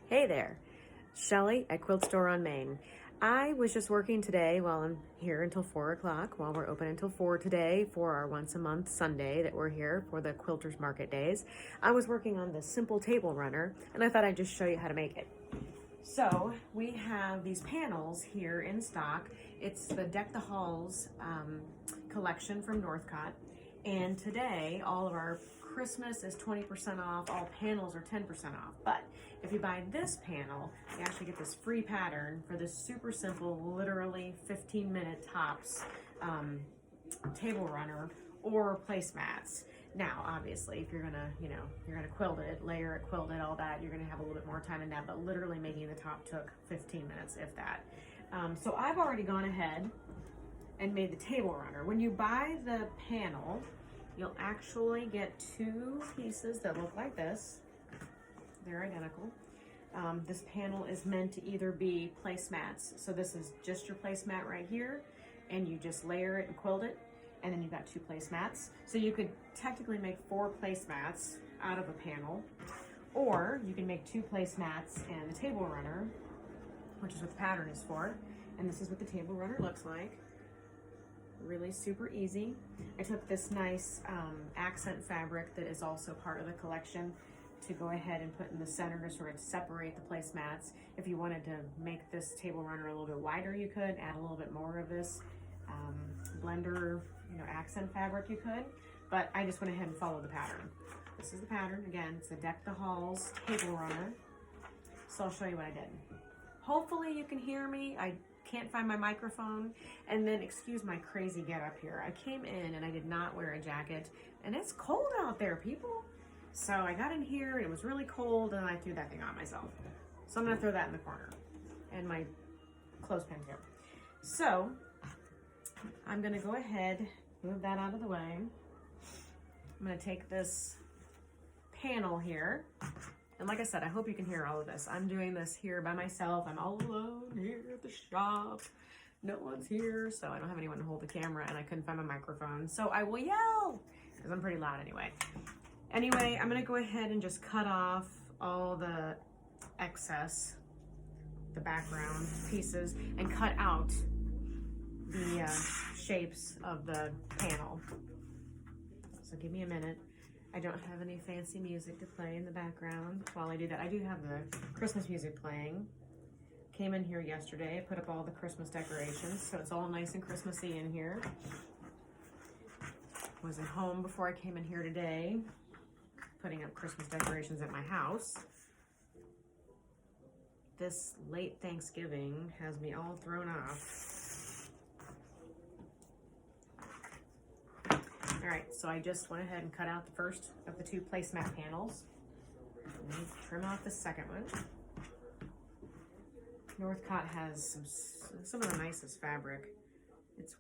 Hey there, Shelly at Quilt Store on Main. I was just working today while I'm here until 4 o'clock, while we're open until 4 today for our once a month Sunday that we're here for the Quilters Market Days. I was working on the simple table runner and I thought I'd just show you how to make it. So we have these panels here in stock. It's the Deck the Halls collection from Northcott. And today, all of our Christmas is 20% off, all panels are 10% off. But if you buy this panel, you actually get this free pattern for this super simple, literally 15-minute tops table runner or placemats. Now, obviously, if you're gonna, you're gonna quilt it, layer it, quilt it, all that, you're gonna have a little bit more time in that, but literally making the top took 15 minutes, if that. So I've already gone ahead and made the table runner. When you buy the panel, you'll actually get two pieces that look like this. They're identical. This panel is meant to either be placemats. So this is just your placemat right here, and you just layer it and quilt it, and then you've got two placemats. So you could technically make 4 placemats out of a panel, or you can make 2 placemats and a table runner, which is what the pattern is for. And this is what the table runner looks like. Really super easy. I took this nice accent fabric that is also part of the collection to go ahead and put in the center to sort of separate the placemats. If you wanted to make this table runner a little bit wider, you could add a little bit more of this blender, accent fabric, you could, but I just went ahead and followed the pattern. This is the pattern. Again, it's the Deck the Halls table runner. So I'll show you what I did. Hopefully you can hear me. I can't find my microphone. And then, excuse my crazy get up here. I came in and I did not wear a jacket, and it's cold out there, people. So I got in here, it was really cold, and I threw that thing on myself. So I'm gonna throw that in the corner. And my clothespin too. So I'm gonna go ahead, move that out of the way. I'm gonna take this panel here. And like I said, I hope you can hear all of this. I'm doing this here by myself. I'm all alone here at the shop. No one's here, so I don't have anyone to hold the camera, and I couldn't find my microphone. So I will yell, because I'm pretty loud anyway. Anyway, I'm gonna go ahead and just cut off all the excess, the background pieces, and cut out the shapes of the panel. So give me a minute. I don't have any fancy music to play in the background while I do that. I do have the Christmas music playing. Came in here yesterday, put up all the Christmas decorations, so it's all nice and Christmassy in here. Wasn't home before I came in here today, putting up Christmas decorations at my house. This late Thanksgiving has me all thrown off. All right, so I just went ahead and cut out the first of the 2 placemat panels. And trim off the second one. Northcott has some of the nicest fabric. It's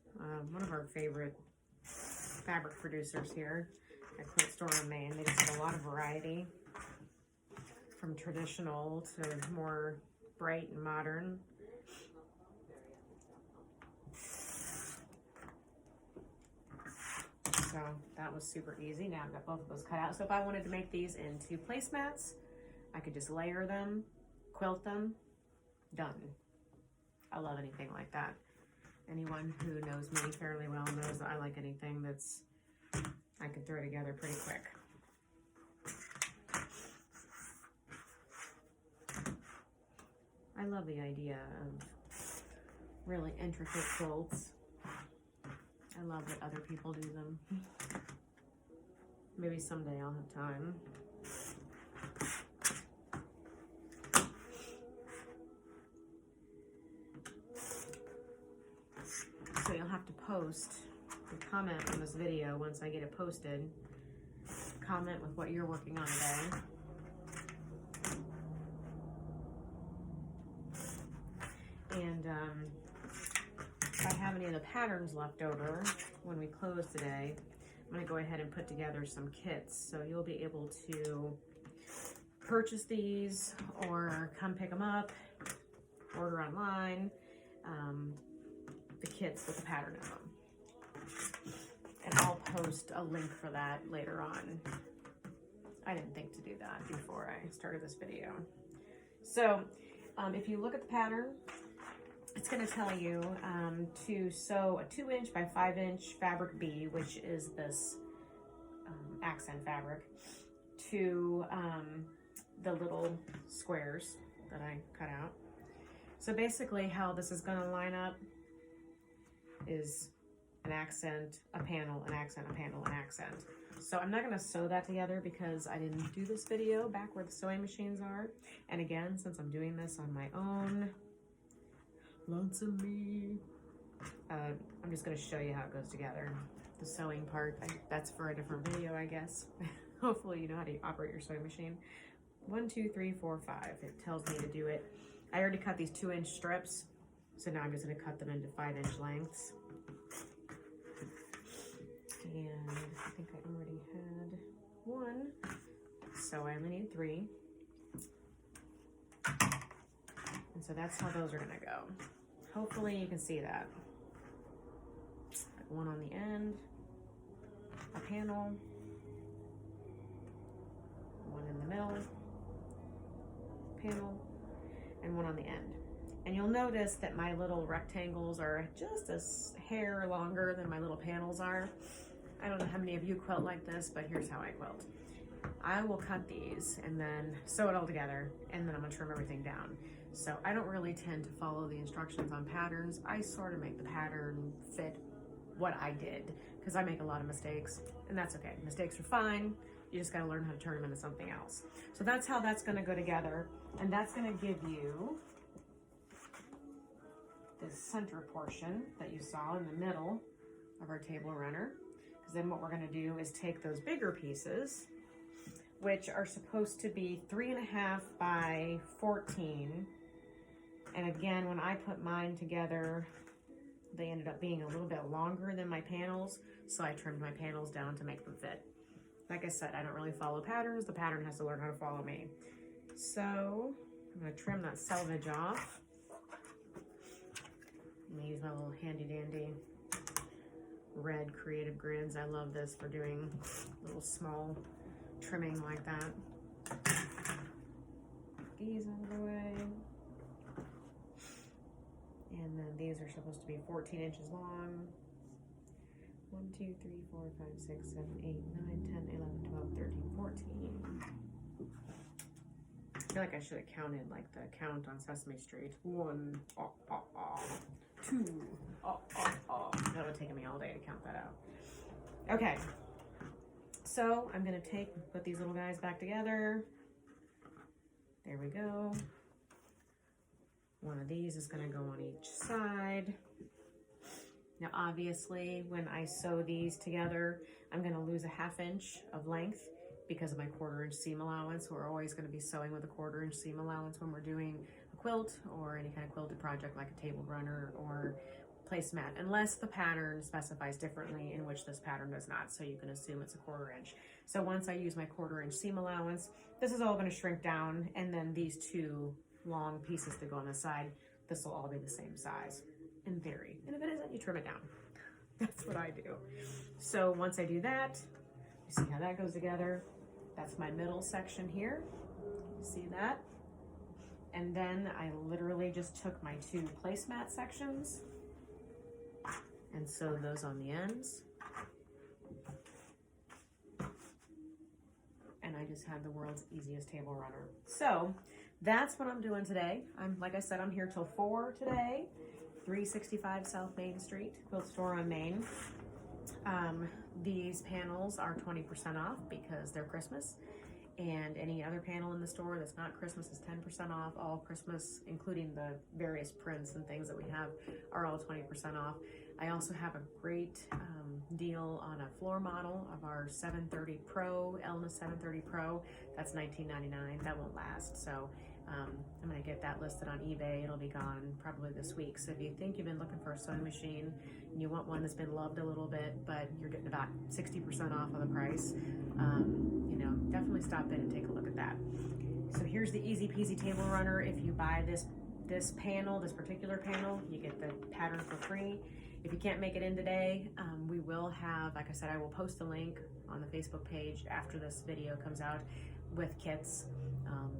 one of our favorite fabric producers here at Quilt Store on Main. They just have a lot of variety, from traditional to more bright and modern. So that was super easy. Now I've got both of those cut out. So if I wanted to make these into placemats, I could just layer them, quilt them, done. I love anything like that. Anyone who knows me fairly well knows that I like anything that's, I can throw together pretty quick. I love the idea of really intricate quilts. I love that other people do them. Maybe someday I'll have time. So you'll have to post and comment on this video once I get it posted. Comment with what you're working on today. And if I have any of the patterns left over when we close today, I'm going to go ahead and put together some kits. So you'll be able to purchase these or come pick them up, order online, the kits with the pattern in them. And I'll post a link for that later on. I didn't think to do that before I started this video. So if you look at the pattern, it's going to tell you to sew a 2" by 5" fabric B, which is this accent fabric, to the little squares that I cut out. So basically how this is going to line up is an accent, a panel, an accent, a panel, an accent. So I'm not going to sew that together because I didn't do this video back where the sewing machines are. And again, since I'm doing this on my own, lonesome me, I'm just going to show you how it goes together. The sewing part, that's for a different video, I guess. Hopefully you know how to operate your sewing machine. 1, 2, 3, 4, 5. It tells me to do it. I already cut these 2" strips, so now I'm just going to cut them into 5" lengths. And I think I already had 1, so I only need 3. And so that's how those are going to go. Hopefully you can see that. Like 1 on the end, a panel, 1 in the middle, panel, and 1 on the end. And you'll notice that my little rectangles are just a hair longer than my little panels are. I don't know how many of you quilt like this, but here's how I quilt. I will cut these and then sew it all together, and then I'm gonna trim everything down. So I don't really tend to follow the instructions on patterns. I sort of make the pattern fit what I did, because I make a lot of mistakes, and that's okay. Mistakes are fine. You just gotta learn how to turn them into something else. So that's how that's gonna go together, and that's gonna give you this center portion that you saw in the middle of our table runner. Because then what we're going to do is take those bigger pieces, which are supposed to be 3.5 by 14. And again, when I put mine together, they ended up being a little bit longer than my panels, so I trimmed my panels down to make them fit. Like I said, I don't really follow patterns. The pattern has to learn how to follow me. So I'm going to trim that selvage off. I'm going to use my little handy dandy red Creative Grids. I love this for doing little small trimming like that. These out of the way. And then these are supposed to be 14 inches long. 1, 2, 3, 4, 5, 6, 7, 8, 9, 10, 11, 12, 13, 14. I feel like I should have counted like the count on Sesame Street. 1, 2, that would take me all day to count that out. Okay, so I'm gonna put these little guys back together. There we go. One of these is gonna go on each side. Now obviously when I sew these together, I'm gonna lose a 1/2 inch of length because of my 1/4 inch seam allowance. We're always gonna be sewing with a 1/4 inch seam allowance when we're doing a quilt or any kind of quilted project like a table runner or placemat, unless the pattern specifies differently, in which this pattern does not, so you can assume it's a 1/4 inch. So once I use my 1/4 inch seam allowance, this is all going to shrink down, and then these 2 long pieces that go on the side, this will all be the same size in theory. And if it isn't, you trim it down. That's what I do. So once I do that, you see how that goes together. That's my middle section here. You see that? And then I literally just took my 2 placemat sections and sewed those on the ends. And I just had the world's easiest table runner. So that's what I'm doing today. Like I said, I'm here till 4 today. 365 South Main Street, Quilt Store on Main. These panels are 20% off because they're Christmas. And any other panel in the store that's not Christmas is 10% off. All Christmas, including the various prints and things that we have, are all 20% off. I also have a great deal on a floor model of our 730 Pro, Elna 730 Pro. That's $19.99. That won't last. So I'm going to get that listed on eBay. It'll be gone probably this week. So if you think you've been looking for a sewing machine and you want one that's been loved a little bit, but you're getting about 60% off of the price, you know, definitely stop in and take a look at that. So here's the easy peasy table runner. If you buy this panel, this particular panel, you get the pattern for free. If you can't make it in today, we will have, like I said, I will post a link on the Facebook page after this video comes out with kits.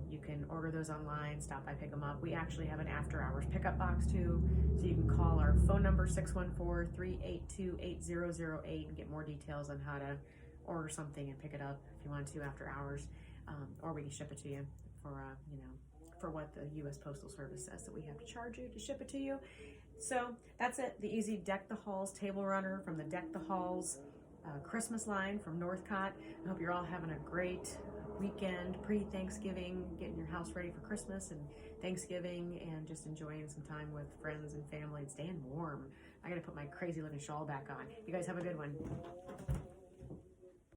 You can order those online, stop by, pick them up. We actually have an after hours pickup box too, so you can call our phone number 614-382-8008 and get more details on how to order something and pick it up if you want to after hours, or we can ship it to you for for what the U.S. Postal Service says that we have to charge you to ship it to you. So that's it, the easy Deck the Halls table runner from the Deck the Halls Christmas line from Northcott. I hope you're all having a great weekend, pre-Thanksgiving, getting your house ready for Christmas and Thanksgiving, and just enjoying some time with friends and family and staying warm. I gotta put my crazy looking shawl back on. You guys have a good one.